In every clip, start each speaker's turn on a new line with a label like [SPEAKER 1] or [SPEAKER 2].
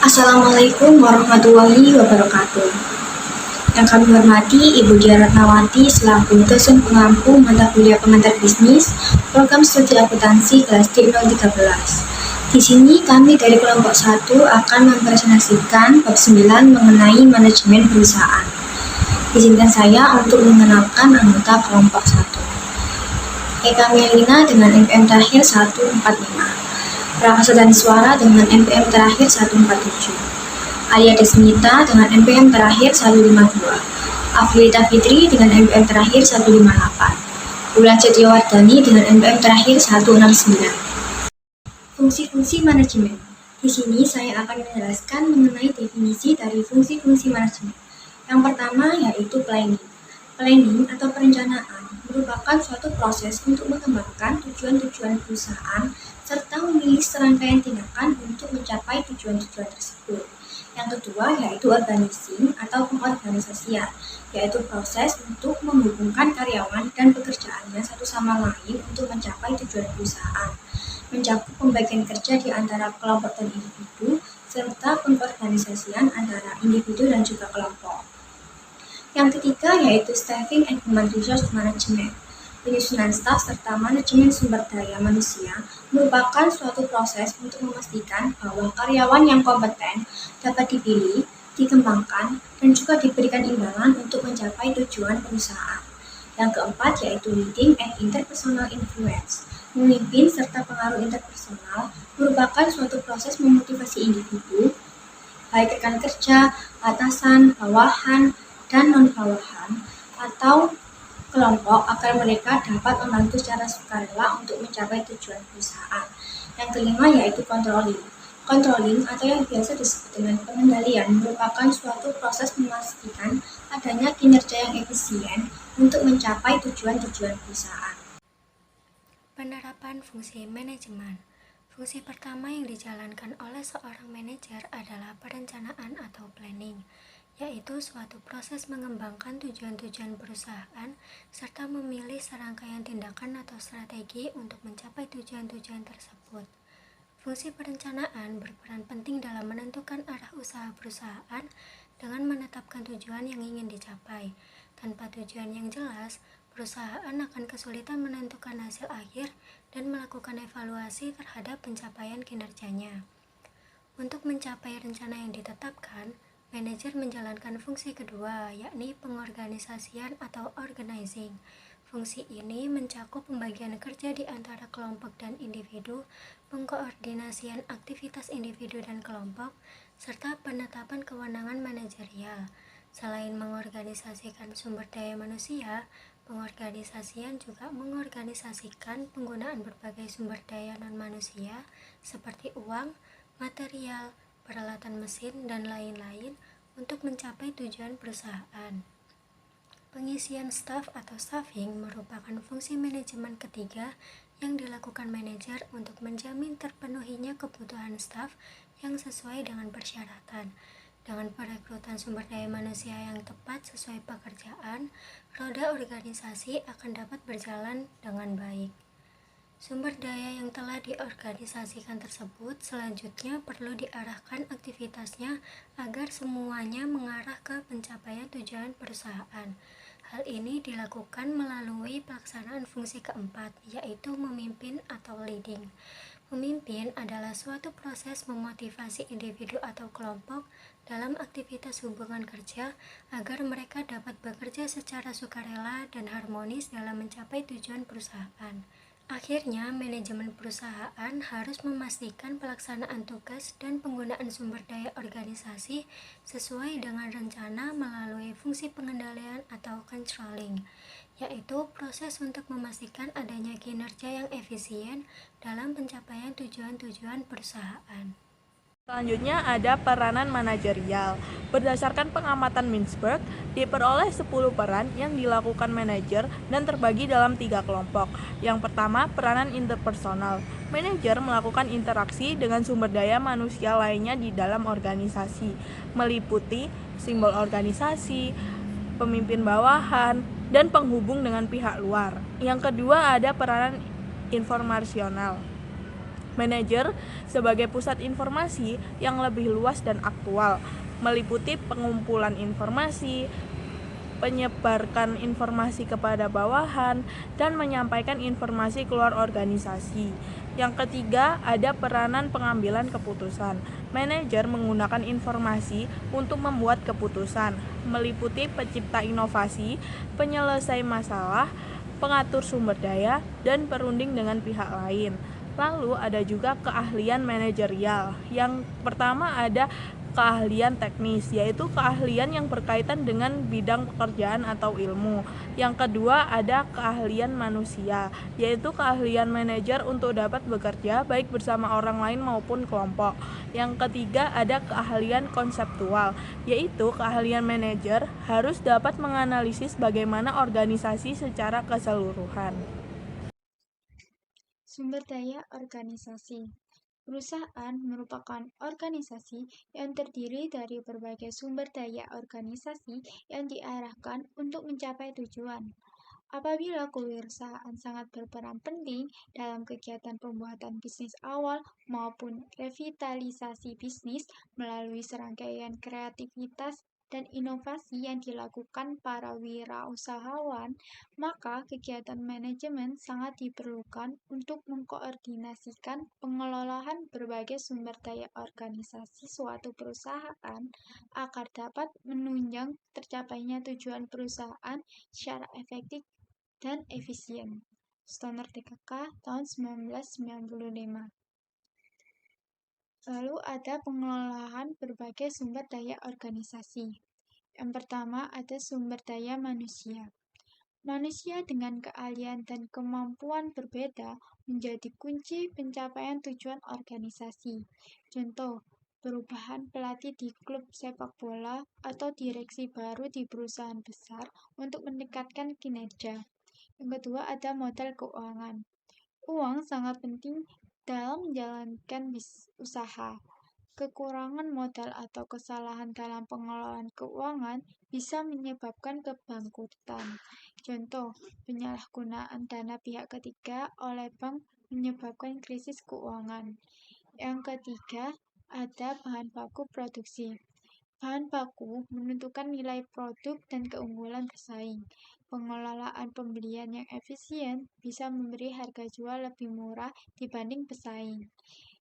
[SPEAKER 1] Assalamualaikum warahmatullahi wabarakatuh. Yang kami hormati Ibu Dia Ratnawati selaku dosen pengampu mata kuliah pengantar bisnis program studi akuntansi kelas D013. Di sini kami dari kelompok 1 akan mempresentasikan bab 9 mengenai manajemen perusahaan. Izinkan saya untuk mengenalkan anggota kelompok 1. Eka Melina dengan NPM terakhir 145. Prakasa dan Suara dengan NPM terakhir 147. Alia Desmita dengan NPM terakhir 152. Afilita Fitri dengan NPM terakhir 158. Ulan Setiawardani dengan NPM terakhir 169. Fungsi-fungsi manajemen. Di sini saya akan menjelaskan mengenai definisi dari fungsi-fungsi manajemen. Yang pertama yaitu planning. Planning atau perencanaan merupakan suatu proses untuk mengembangkan tujuan-tujuan perusahaan serta memilih serangkaian tindakan untuk mencapai tujuan-tujuan tersebut. Yang kedua yaitu organizing atau pengorganisasian, yaitu proses untuk menghubungkan karyawan dan pekerjaannya satu sama lain untuk mencapai tujuan perusahaan, mencakup pembagian kerja di antara kelompok dan individu, serta pengorganisasian antara individu dan juga kelompok. Yang ketiga yaitu Staffing and Human Resource Management. Penyusunan staf serta manajemen sumber daya manusia merupakan suatu proses untuk memastikan bahwa karyawan yang kompeten dapat dipilih, dikembangkan, dan juga diberikan imbalan untuk mencapai tujuan perusahaan. Yang keempat yaitu Leading and Interpersonal Influence. Memimpin serta pengaruh interpersonal merupakan suatu proses memotivasi individu, baik rekan kerja, atasan, bawahan, dan non-bawahan, atau kelompok agar mereka dapat membantu secara sukarela untuk mencapai tujuan perusahaan. Yang kelima yaitu controlling. Controlling atau yang biasa disebut dengan pengendalian merupakan suatu proses memastikan adanya kinerja yang efisien untuk mencapai tujuan-tujuan perusahaan.
[SPEAKER 2] Penerapan fungsi manajemen. Fungsi pertama yang dijalankan oleh seorang manajer adalah perencanaan atau planning, yaitu suatu proses mengembangkan tujuan-tujuan perusahaan serta memilih serangkaian tindakan atau strategi untuk mencapai tujuan-tujuan tersebut. Fungsi perencanaan berperan penting dalam menentukan arah usaha perusahaan dengan menetapkan tujuan yang ingin dicapai. Tanpa tujuan yang jelas, perusahaan akan kesulitan menentukan hasil akhir dan melakukan evaluasi terhadap pencapaian kinerjanya. Untuk mencapai rencana yang ditetapkan, manajer menjalankan fungsi kedua, yakni pengorganisasian atau organizing. Fungsi ini mencakup pembagian kerja di antara kelompok dan individu, pengkoordinasian aktivitas individu dan kelompok, serta penetapan kewenangan manajerial. Selain mengorganisasikan sumber daya manusia, pengorganisasian juga mengorganisasikan penggunaan berbagai sumber daya non-manusia seperti uang, material, peralatan mesin, dan lain-lain untuk mencapai tujuan perusahaan. Pengisian staf atau staffing merupakan fungsi manajemen ketiga yang dilakukan manajer untuk menjamin terpenuhinya kebutuhan staf yang sesuai dengan persyaratan. Dengan perekrutan sumber daya manusia yang tepat sesuai pekerjaan, roda organisasi akan dapat berjalan dengan baik. Sumber daya yang telah diorganisasikan tersebut selanjutnya perlu diarahkan aktivitasnya agar semuanya mengarah ke pencapaian tujuan perusahaan. Hal ini dilakukan melalui pelaksanaan fungsi keempat, yaitu memimpin atau leading. Memimpin adalah suatu proses memotivasi individu atau kelompok dalam aktivitas hubungan kerja agar mereka dapat bekerja secara sukarela dan harmonis dalam mencapai tujuan perusahaan. Akhirnya, manajemen perusahaan harus memastikan pelaksanaan tugas dan penggunaan sumber daya organisasi sesuai dengan rencana melalui fungsi pengendalian atau controlling, yaitu proses untuk memastikan adanya kinerja yang efisien dalam pencapaian tujuan-tujuan perusahaan.
[SPEAKER 3] Selanjutnya ada peranan manajerial. Berdasarkan pengamatan Mintzberg, diperoleh 10 peran yang dilakukan manajer dan terbagi dalam 3 kelompok. Yang pertama, peranan interpersonal. Manajer melakukan interaksi dengan sumber daya manusia lainnya di dalam organisasi, meliputi simbol organisasi, pemimpin bawahan, dan penghubung dengan pihak luar. Yang kedua ada peranan informasional. Manajer sebagai pusat informasi yang lebih luas dan aktual, meliputi pengumpulan informasi, penyebarkan informasi kepada bawahan, dan menyampaikan informasi keluar organisasi. Yang ketiga, ada peranan pengambilan keputusan. Manajer menggunakan informasi untuk membuat keputusan, meliputi pencipta inovasi, penyelesai masalah, pengatur sumber daya, dan perunding dengan pihak lain. Lalu ada juga keahlian manajerial. Yang pertama ada keahlian teknis, yaitu keahlian yang berkaitan dengan bidang pekerjaan atau ilmu. Yang kedua ada keahlian manusia, yaitu keahlian manajer untuk dapat bekerja baik bersama orang lain maupun kelompok. Yang ketiga ada keahlian konseptual, yaitu keahlian manajer harus dapat menganalisis bagaimana organisasi secara keseluruhan.
[SPEAKER 1] Sumber daya organisasi. Perusahaan merupakan organisasi yang terdiri dari berbagai sumber daya organisasi yang diarahkan untuk mencapai tujuan. Apabila kewirausahaan sangat berperan penting dalam kegiatan pembuatan bisnis awal maupun revitalisasi bisnis melalui serangkaian kreativitas dan inovasi yang dilakukan para wirausahawan, maka kegiatan manajemen sangat diperlukan untuk mengkoordinasikan pengelolaan berbagai sumber daya organisasi suatu perusahaan agar dapat menunjang tercapainya tujuan perusahaan secara efektif dan efisien. Stoner TKK tahun 1995. Lalu ada pengelolaan berbagai sumber daya organisasi. Yang pertama ada sumber daya manusia. Manusia dengan keahlian dan kemampuan berbeda menjadi kunci pencapaian tujuan organisasi. Contoh, perubahan pelatih di klub sepak bola atau direksi baru di perusahaan besar untuk meningkatkan kinerja. Yang kedua ada modal keuangan. Uang sangat penting dalam menjalankan usaha. Kekurangan modal atau kesalahan dalam pengelolaan keuangan bisa menyebabkan kebangkrutan. Contoh, penyalahgunaan dana pihak ketiga oleh bank menyebabkan krisis keuangan. Yang ketiga, ada bahan baku produksi. Bahan baku menentukan nilai produk dan keunggulan pesaing. Pengelolaan pembelian yang efisien bisa memberi harga jual lebih murah dibanding pesaing.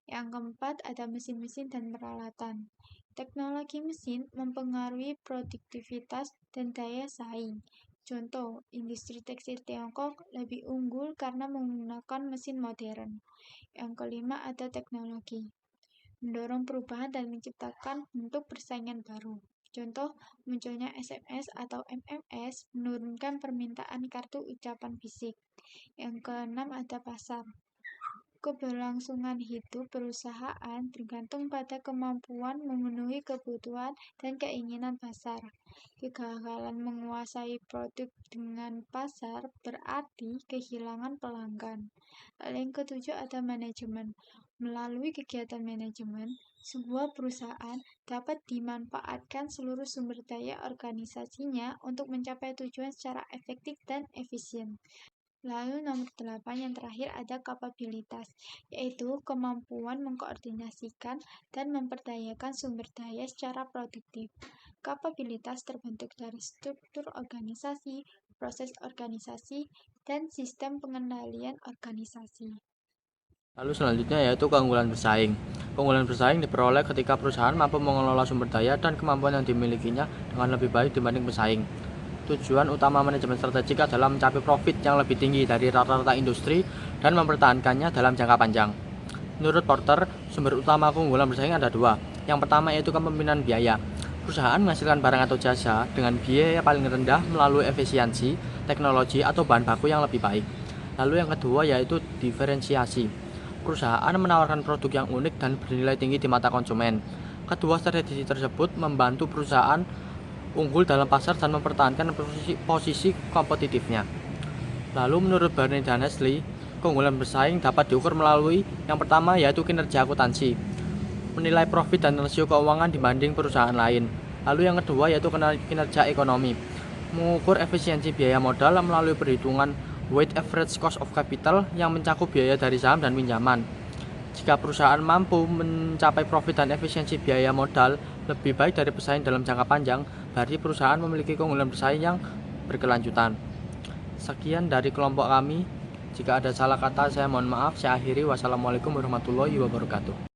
[SPEAKER 1] Yang keempat, ada mesin-mesin dan peralatan. Teknologi mesin mempengaruhi produktivitas dan daya saing. Contoh, industri tekstil Tiongkok lebih unggul karena menggunakan mesin modern. Yang kelima, ada teknologi. Mendorong perubahan dan menciptakan bentuk persaingan baru. Contoh, munculnya SMS atau MMS menurunkan permintaan kartu ucapan fisik. Yang keenam ada pasar. Keberlangsungan hidup perusahaan tergantung pada kemampuan memenuhi kebutuhan dan keinginan pasar. Kegagalan menguasai produk dengan pasar berarti kehilangan pelanggan. Yang ketujuh ada manajemen. Melalui kegiatan manajemen, sebuah perusahaan dapat dimanfaatkan seluruh sumber daya organisasinya untuk mencapai tujuan secara efektif dan efisien. Lalu nomor 8 yang terakhir ada kapabilitas, yaitu kemampuan mengkoordinasikan dan memperdayakan sumber daya secara produktif. Kapabilitas terbentuk dari struktur organisasi, proses organisasi, dan sistem pengendalian organisasi.
[SPEAKER 4] Lalu selanjutnya yaitu keunggulan bersaing. Keunggulan bersaing diperoleh ketika perusahaan mampu mengelola sumber daya dan kemampuan yang dimilikinya dengan lebih baik dibanding pesaing. Tujuan utama manajemen strategik adalah mencapai profit yang lebih tinggi dari rata-rata industri dan mempertahankannya dalam jangka panjang. Menurut Porter, sumber utama keunggulan bersaing ada dua. Yang pertama yaitu kepemimpinan biaya. Perusahaan menghasilkan barang atau jasa dengan biaya paling rendah melalui efisiensi, teknologi, atau bahan baku yang lebih baik. Lalu yang kedua yaitu diferensiasi. Perusahaan menawarkan produk yang unik dan bernilai tinggi di mata konsumen. Kedua strategi tersebut membantu perusahaan unggul dalam pasar dan mempertahankan posisi kompetitifnya. Lalu menurut Barney dan Nestle, keunggulan bersaing dapat diukur melalui yang pertama yaitu kinerja akuntansi, menilai profit dan rasio keuangan dibanding perusahaan lain. Lalu yang kedua yaitu kinerja ekonomi, mengukur efisiensi biaya modal melalui perhitungan weighted average cost of capital yang mencakup biaya dari saham dan pinjaman. Jika perusahaan mampu mencapai profit dan efisiensi biaya modal lebih baik dari pesaing dalam jangka panjang, berarti perusahaan memiliki keunggulan bersaing yang berkelanjutan. Sekian dari kelompok kami. Jika ada salah kata, saya mohon maaf. Saya akhiri. Wassalamualaikum warahmatullahi wabarakatuh.